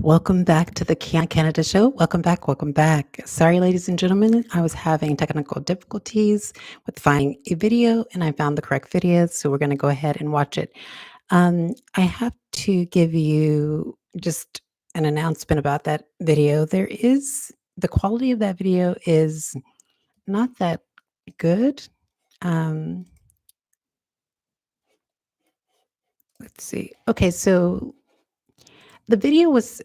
Welcome back to the Canada show. Welcome back. Welcome back. Sorry, ladies and gentlemen, I was having technical difficulties with finding a video and I found the correct video. So we're going to go ahead and watch it. I have to give you just an announcement about that video. The quality of that video is not that good. Um, let's see. Okay, so the video was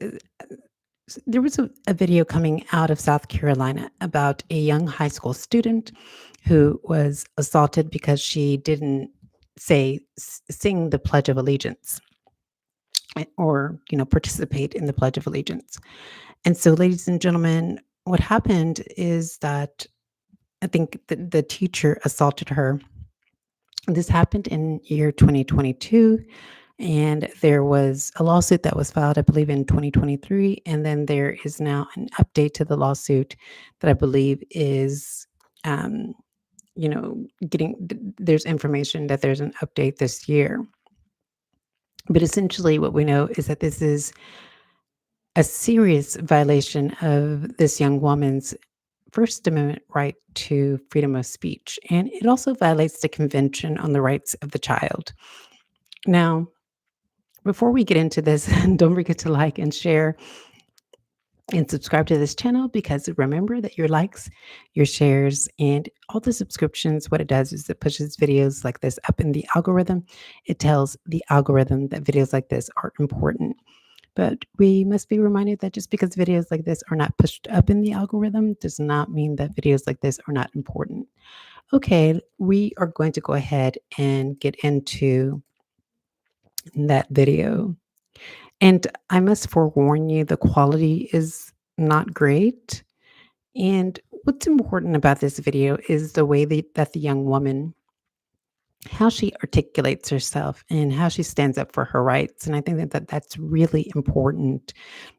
there was a video coming out of South Carolina about a young high school student who was assaulted because she didn't sing the Pledge of Allegiance or participate in the Pledge of Allegiance. And so, ladies and gentlemen, what happened is that I think the teacher assaulted her. This happened in year 2022. And there was a lawsuit that was filed, I believe, in 2023. And then there is now an update to the lawsuit that I believe is, um, there's information that there's an update this year. But essentially, what we know is that this is a serious violation of this young woman's First Amendment right to freedom of speech. And it also violates the Convention on the Rights of the Child. Now, before we get into this, don't forget to like and share and subscribe to this channel because remember that your likes, your shares, and all the subscriptions, what it does is it pushes videos like this up in the algorithm. It tells the algorithm that videos like this are important. But we must be reminded that just because videos like this are not pushed up in the algorithm does not mean that videos like this are not important. Okay, we are going to go ahead and get into that video. And I must forewarn you, the quality is not great. And what's important about this video is the way that the young woman, how she articulates herself and how she stands up for her rights. And I think that's really important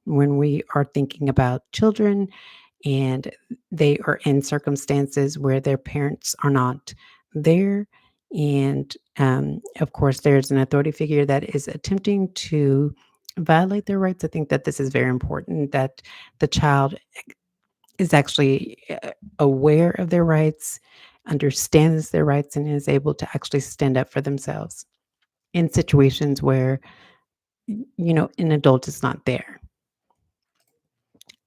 when we are thinking about children and they are in circumstances where their parents are not there. And of course, there's an authority figure that is attempting to violate their rights. I think that this is very important that the child is actually aware of their rights, understands their rights, and is able to actually stand up for themselves in situations where, an adult is not there.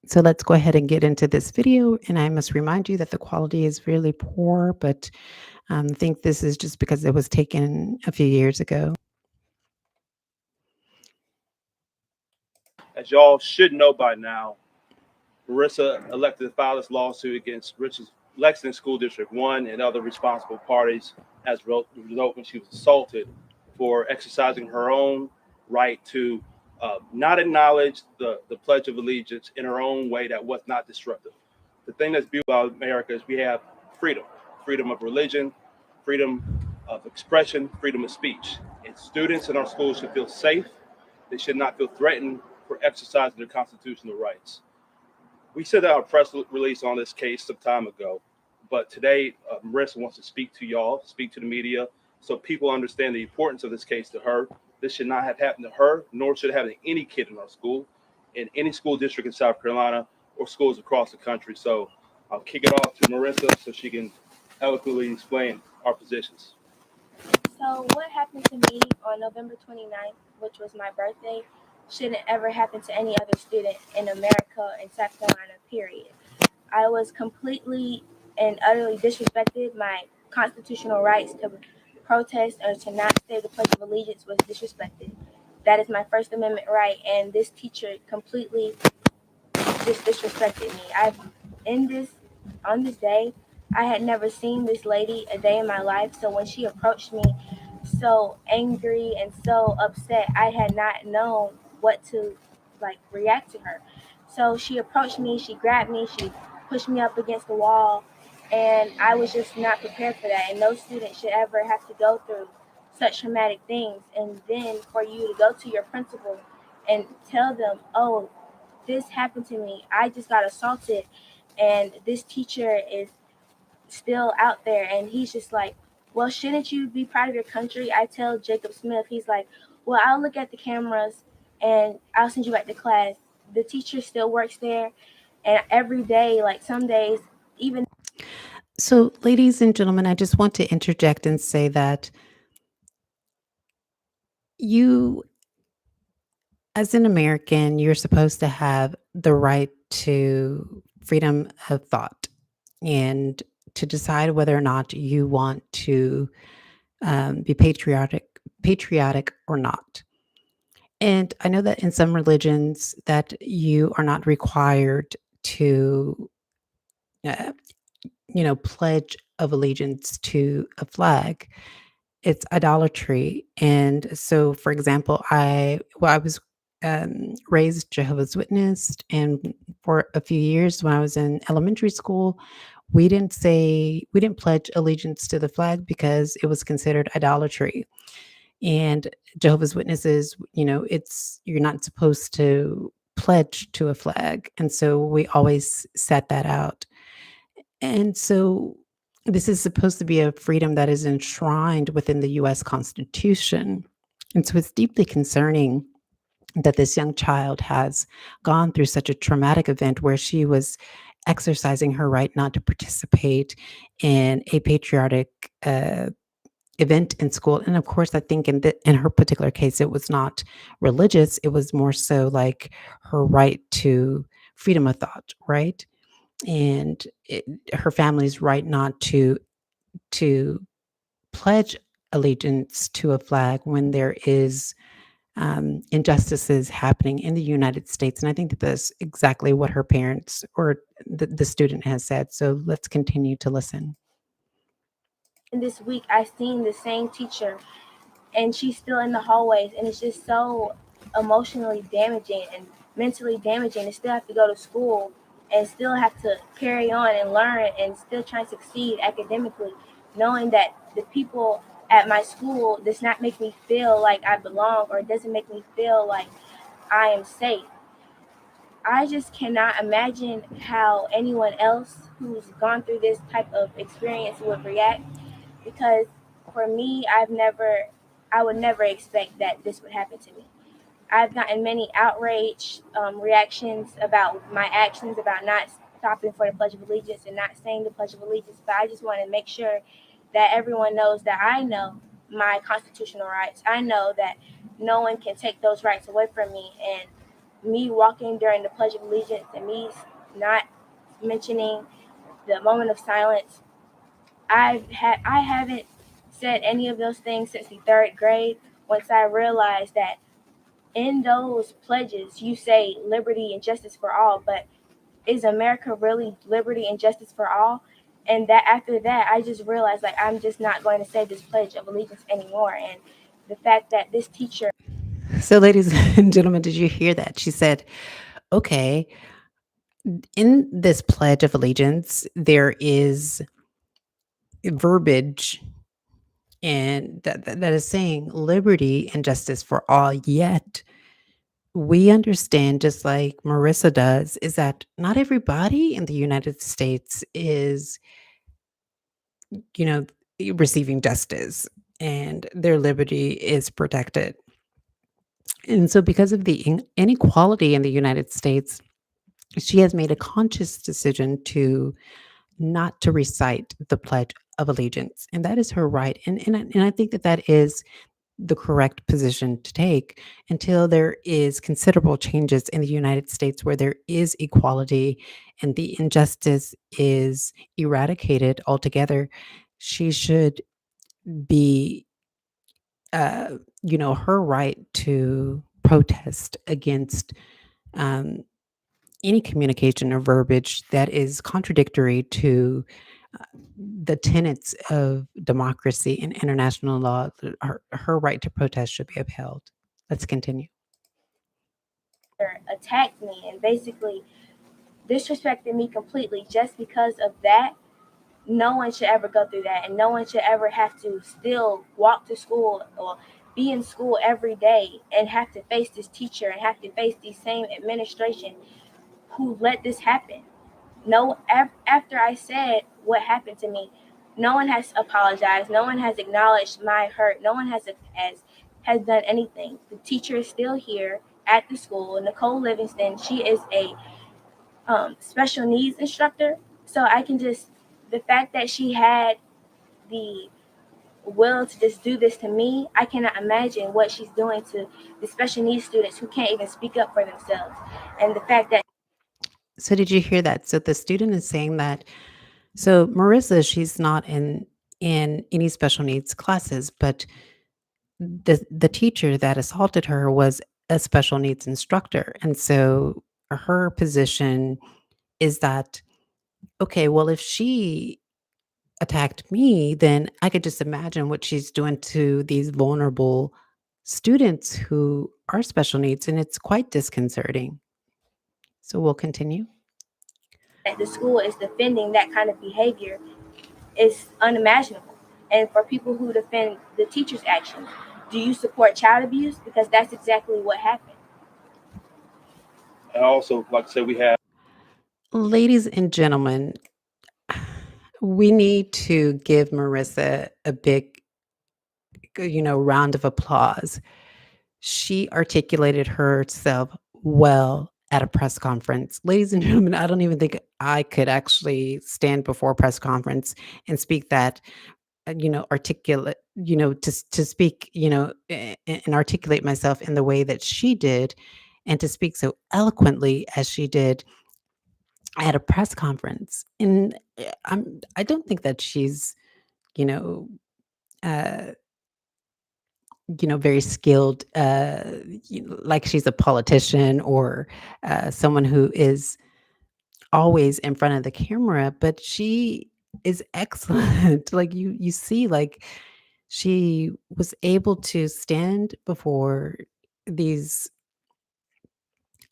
So let's go ahead and get into this video. And I must remind you that the quality is really poor, but I think this is just because it was taken a few years ago. As y'all should know by now, Marissa elected to file this lawsuit against Lexington School District 1 and other responsible parties as a result when she was assaulted for exercising her own right to not acknowledge the Pledge of Allegiance in her own way that was not disruptive. The thing that's beautiful about America is we have freedom of religion, freedom of expression, freedom of speech. And students in our schools should feel safe. They should not feel threatened for exercising their constitutional rights. We sent out a press release on this case some time ago, but today Marissa wants to speak to y'all, speak to the media, so people understand the importance of this case to her. This should not have happened to her, nor should it happen to any kid in our school, in any school district in South Carolina, or schools across the country. So I'll kick it off to Marissa so she can eloquently explain our positions. So what happened to me on November 29th, which was my birthday, shouldn't ever happen to any other student in America and South Carolina, period. I was completely and utterly disrespected. My constitutional rights to protest or to not say the Pledge of Allegiance was disrespected. That is my First Amendment right, and this teacher completely just disrespected me. On this day, I had never seen this lady a day in my life, so when she approached me so angry and so upset, I had not known what to react to her. So she approached me, she grabbed me, she pushed me up against the wall, and I was just not prepared for that. And no student should ever have to go through such traumatic things, and then for you to go to your principal and tell them, oh, this happened to me, I just got assaulted, and this teacher is still out there. And he's just like, well, shouldn't you be proud of your country? I tell Jacob Smith, he's like, well, I'll look at the cameras and I'll send you back to class. the teacher still works there, and every day, like some days, even So, ladies and gentlemen, I just want to interject and say that you, as an American, you're supposed to have the right to freedom of thought and to decide whether or not you want to be patriotic or not. And I know that in some religions that you are not required to, uh, pledge of allegiance to a flag. It's idolatry. And so, for example, I was raised Jehovah's Witness, and for a few years when I was in elementary school, we didn't pledge allegiance to the flag because it was considered idolatry. And Jehovah's Witnesses, it's you're not supposed to pledge to a flag, and so we always set that out. And so this is supposed to be a freedom that is enshrined within the US Constitution. And so it's deeply concerning that this young child has gone through such a traumatic event where she was exercising her right not to participate in a patriotic event in school. And of course, I think in her particular case, it was not religious. It was more so like her right to freedom of thought, right? And her family's right not to pledge allegiance to a flag when there is injustices happening in the United States. And I think that that's exactly what her parents or the student has said. So let's continue to listen. this week I seen the same teacher, and she's still in the hallways, and it's just so emotionally damaging and mentally damaging to still have to go to school and still have to carry on and learn and still try and succeed academically, knowing that the people at my school does not make me feel like I belong, or doesn't make me feel like I am safe. I just cannot imagine how anyone else who's gone through this type of experience would react, because for me, I would never expect that this would happen to me. I've gotten many outrage reactions about my actions, about not stopping for the Pledge of Allegiance and not saying the Pledge of Allegiance. But I just want to make sure that everyone knows that I know my constitutional rights. I know that no one can take those rights away from me. And me walking during the Pledge of Allegiance and me not mentioning the moment of silence, I haven't said any of those things since the third grade. Once I realized that in those pledges you say liberty and justice for all, but is America really liberty and justice for all? And that after that, I just realized like I'm just not going to say this Pledge of Allegiance anymore. And the fact that this teacher So, ladies and gentlemen, did you hear that? She said, okay, in this Pledge of Allegiance, there is verbiage and that is saying liberty and justice for all. Yet we understand, just like Marissa does, is that not everybody in the United States is, you know, receiving justice and their liberty is protected. And so, because of the inequality in the United States, she has made a conscious decision to not to recite the Pledge of Allegiance, and that is her right. And I think that that is the correct position to take until there is considerable changes in the United States where there is equality and the injustice is eradicated altogether. She should be, her right to protest against um, any communication or verbiage that is contradictory to the tenets of democracy and international law. Her right to protest should be upheld. Let's continue. attacked me and basically disrespected me completely just because of that, no one should ever go through that, and no one should ever have to still walk to school or be in school every day and have to face this teacher and have to face the same administration who let this happen. No, after I said what happened to me, no one has apologized. No one has acknowledged my hurt. No one has done anything. The teacher is still here at the school, Nicole Livingston. She is a special needs instructor. So I can just, the fact that she had the will to just do this to me, I cannot imagine what she's doing to the special needs students who can't even speak up for themselves. And the fact that So did you hear that? So the student is saying that so Marissa, she's not in any special needs classes, but the teacher that assaulted her was a special needs instructor. And so her position is that okay, well if she attacked me, then I could just imagine what she's doing to these vulnerable students who are special needs, and it's quite disconcerting. So we'll continue. the school is defending that kind of behavior is unimaginable. And for people who defend the teacher's actions, do you support child abuse? Because that's exactly what happened. And also, like I said, we have Ladies and gentlemen, we need to give Marissa a big, round of applause. She articulated herself well at a press conference. Ladies and gentlemen, I don't even think I could actually stand before a press conference and speak that, articulate, to speak, and articulate myself in the way that she did and to speak so eloquently as she did at a press conference. And I don't think that she's, you know, uh, very skilled, like she's a politician or someone who is always in front of the camera, but she is excellent. Like you see, like she was able to stand before these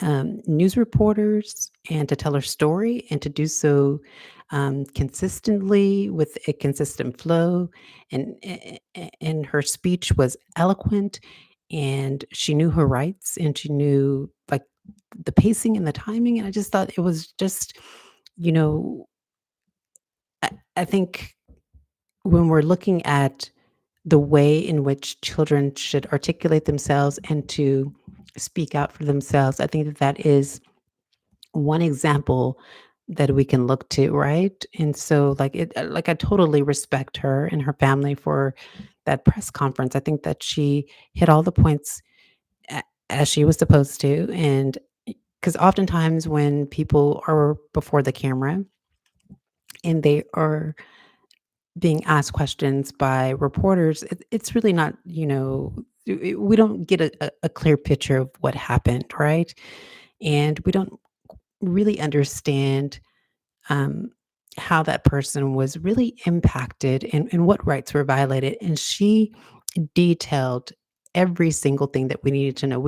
news reporters and to tell her story and to do so consistently with a consistent flow and her speech was eloquent and she knew her rights and she knew like the pacing and the timing and I just thought it was just you know I think when we're looking at the way in which children should articulate themselves and to speak out for themselves, I think that that is one example that we can look to, right? And so like I totally respect her and her family for that press conference. I think that she hit all the points as she was supposed to and because oftentimes when people are before the camera and they are being asked questions by reporters, it's really not, we don't get a clear picture of what happened, right? And we don't really understand um, how that person was really impacted and what rights were violated. And she detailed every single thing that we needed to know.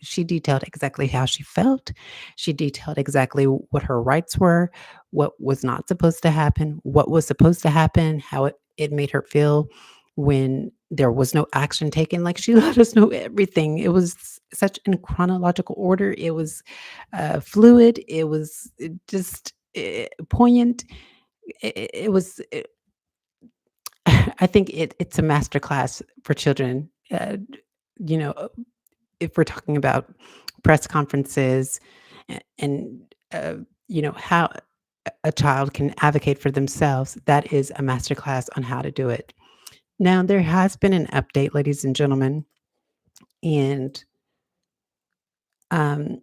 She detailed exactly how she felt. She detailed exactly what her rights were, what was not supposed to happen, what was supposed to happen, how it made her feel when there was no action taken. Like she let us know everything. It was such in chronological order. It was fluid. It was just poignant. It was. I think it's a masterclass for children. You know, if we're talking about press conferences and how a child can advocate for themselves, that is a masterclass on how to do it. Now, there has been an update, ladies and gentlemen, and um,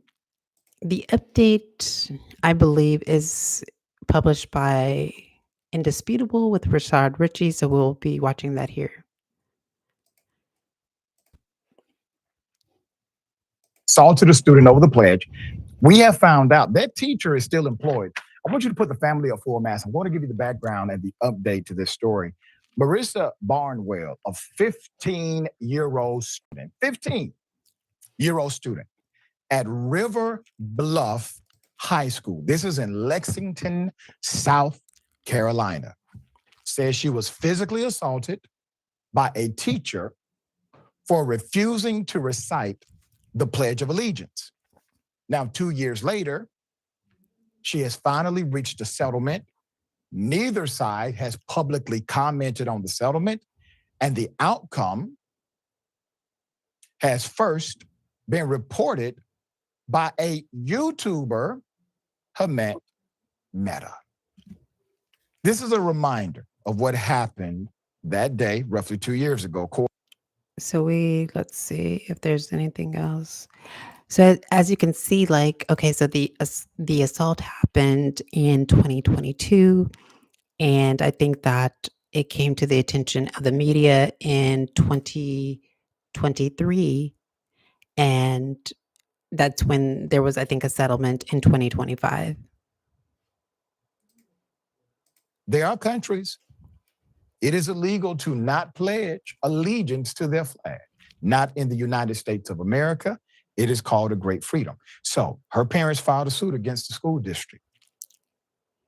the update, I believe, is published by Indisputable with Rashad Ritchie, so we'll be watching that here. Assaulted a student over the pledge. We have found out that teacher is still employed. I want you to put the family of four masks. I'm going to give you the background and the update to this story. Marissa Barnwell, a 15-year-old student, 15-year-old student at River Bluff High School. This is in Lexington, South Carolina. Says she was physically assaulted by a teacher for refusing to recite the Pledge of Allegiance. Now, 2 years later, she has finally reached a settlement. Neither side has publicly commented on the settlement, and the outcome has first been reported by a YouTuber, Hamet Meta. This is a reminder of what happened that day, roughly 2 years ago. So let's see if there's anything else. So as you can see, like, okay, so the assault happened in 2022, and I think that it came to the attention of the media in 2023, and that's when there was, I think, a settlement in 2025. There are countries, it is illegal to not pledge allegiance to their flag. Not in the United States of America. It is called a great freedom. So her parents filed a suit against the school district.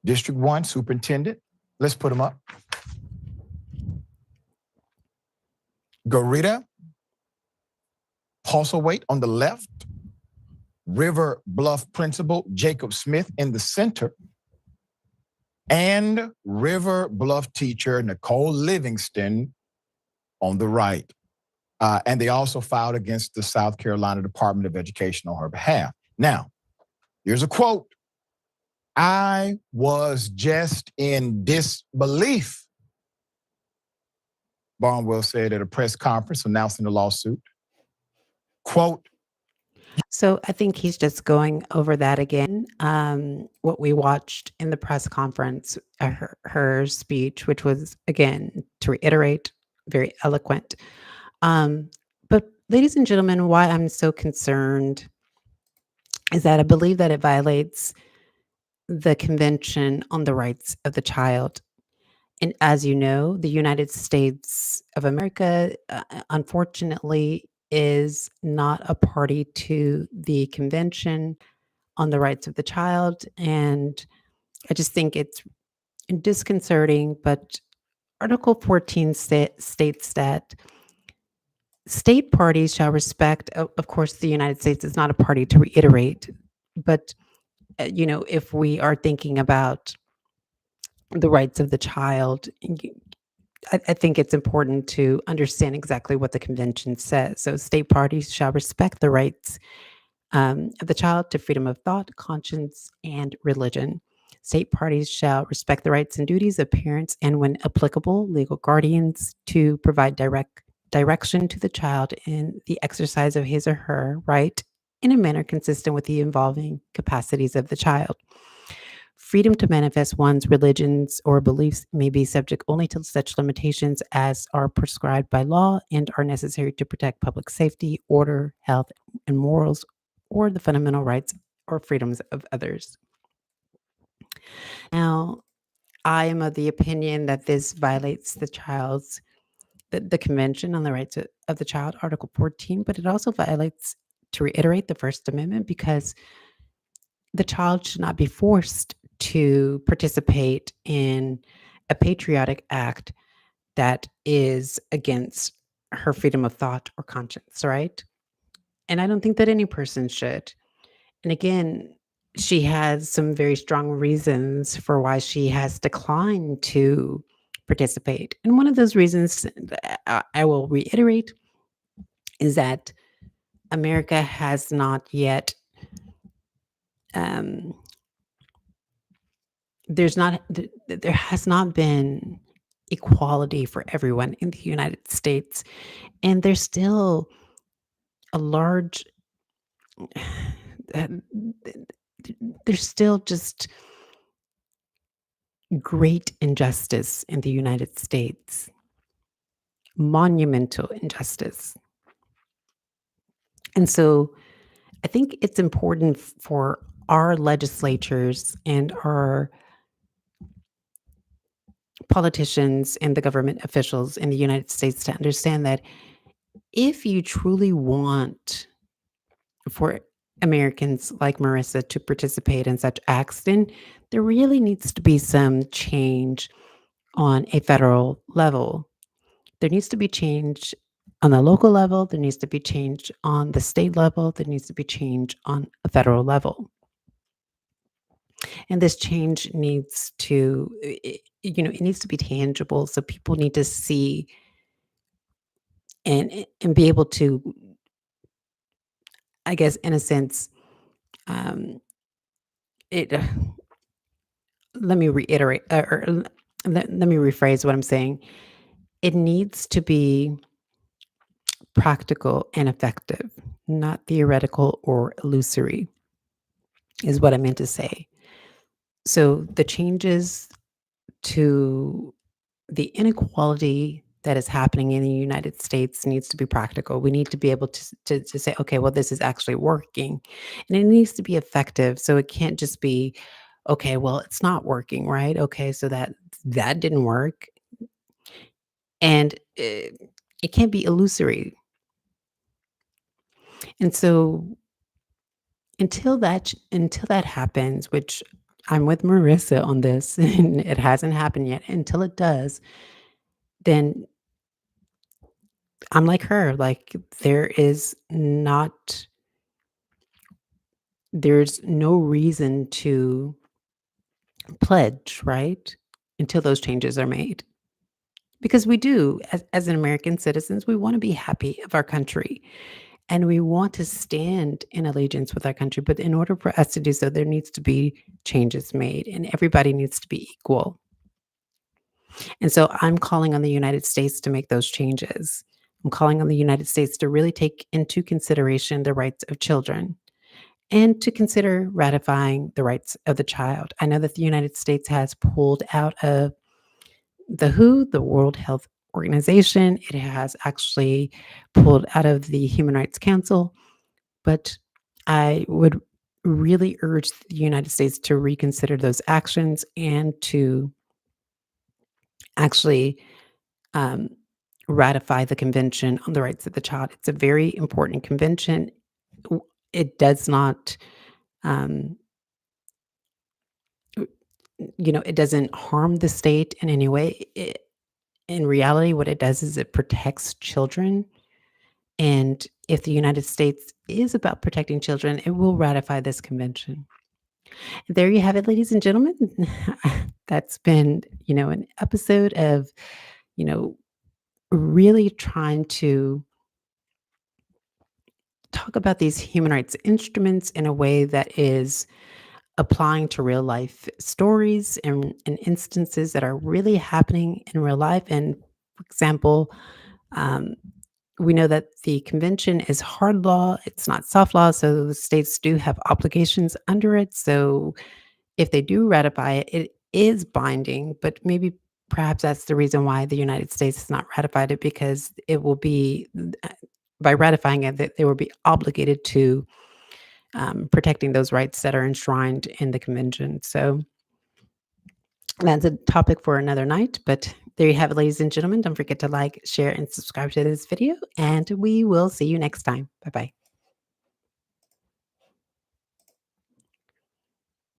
District 1 superintendent, let's put him up. Garita Postlethwaite on the left. River Bluff principal Jacob Smith in the center. And River Bluff teacher Nicole Livingston on the right. And they also filed against the South Carolina Department of Education on her behalf. Now, here's a quote. I was just in disbelief, Barnwell said at a press conference announcing the lawsuit. Quote. So I think he's just going over that again. What we watched in the press conference, her speech, which was, again, to reiterate, very eloquent. But ladies and gentlemen, why I'm so concerned is that I believe that it violates the Convention on the Rights of the Child. And as you know, the United States of America, unfortunately, is not a party to the Convention on the Rights of the Child. And I just think it's disconcerting. But Article 14 states that state parties shall respect, of course, the United States is not a party, to reiterate. But, if we are thinking about the rights of the child, I think it's important to understand exactly what the convention says. So state parties shall respect the rights of the child to freedom of thought, conscience, and religion. State parties shall respect the rights and duties of parents and, when applicable, legal guardians to provide direction to the child in the exercise of his or her right in a manner consistent with the evolving capacities of the child. Freedom to manifest one's religions or beliefs may be subject only to such limitations as are prescribed by law and are necessary to protect public safety, order, health, and morals, or the fundamental rights or freedoms of others. Now, I am of the opinion that this violates the Convention on the Rights of the Child, Article 14, but it also violates, to reiterate, the First Amendment, because the child should not be forced to participate in a patriotic act that is against her freedom of thought or conscience, right? And I don't think that any person should. And again, she has some very strong reasons for why she has declined to participate. And one of those reasons, I will reiterate, is that America has not yet there has not been equality for everyone in the United States, and there's still a large there's still just great injustice in the United States, monumental injustice. And so I think it's important for our legislatures and our politicians and the government officials in the United States to understand that if you truly want for Americans like Marissa to participate in such acts, then there really needs to be some change on a federal level. There needs to be change on the local level. There needs to be change on the state level. There needs to be change on a federal level. And this change needs to, it needs to be tangible. So people need to see and be able to I guess, in a sense, um, it. Let me reiterate, let me rephrase what I'm saying. It needs to be practical and effective, not theoretical or illusory, is what I meant to say. So the changes to the inequality that is happening in the United States needs to be practical. We need to be able to say, okay, well, this is actually working, and it needs to be effective. So it can't just be, okay, well, it's not working, right? Okay, so that didn't work, and it can't be illusory. And so until that happens, which I'm with Marissa on this, and it hasn't happened yet. Until it does, then I'm like her. Like there's no reason to pledge, right? Until those changes are made. Because we do, as an American citizens, we want to be happy of our country and we want to stand in allegiance with our country. But in order for us to do so, there needs to be changes made and everybody needs to be equal. And so I'm calling on the United States to make those changes. I'm calling on the United States to really take into consideration the rights of children and to consider ratifying the rights of the child. I know that the United States has pulled out of the WHO, the World Health Organization. It has actually pulled out of the Human Rights Council, but I would really urge the United States to reconsider those actions and to actually um, ratify the Convention on the Rights of the Child. It's a very important convention. It does not, um, it doesn't harm the state in any way. In reality, what it does is it protects children. And if the United States is about protecting children, it will ratify this convention. There you have it, ladies and gentlemen. That's been, an episode of, you know, really trying to talk about these human rights instruments in a way that is applying to real life stories and instances that are really happening in real life. And for example, um, we know that the convention is hard law, it's not soft law. So the states do have obligations under it. So if they do ratify it, it is binding, but maybe perhaps that's the reason why the United States has not ratified it because it will be by ratifying it that they will be obligated to protecting those rights that are enshrined in the convention. So that's a topic for another night. But there you have it, ladies and gentlemen. Don't forget to like, share, and subscribe to this video. And we will see you next time. Bye bye.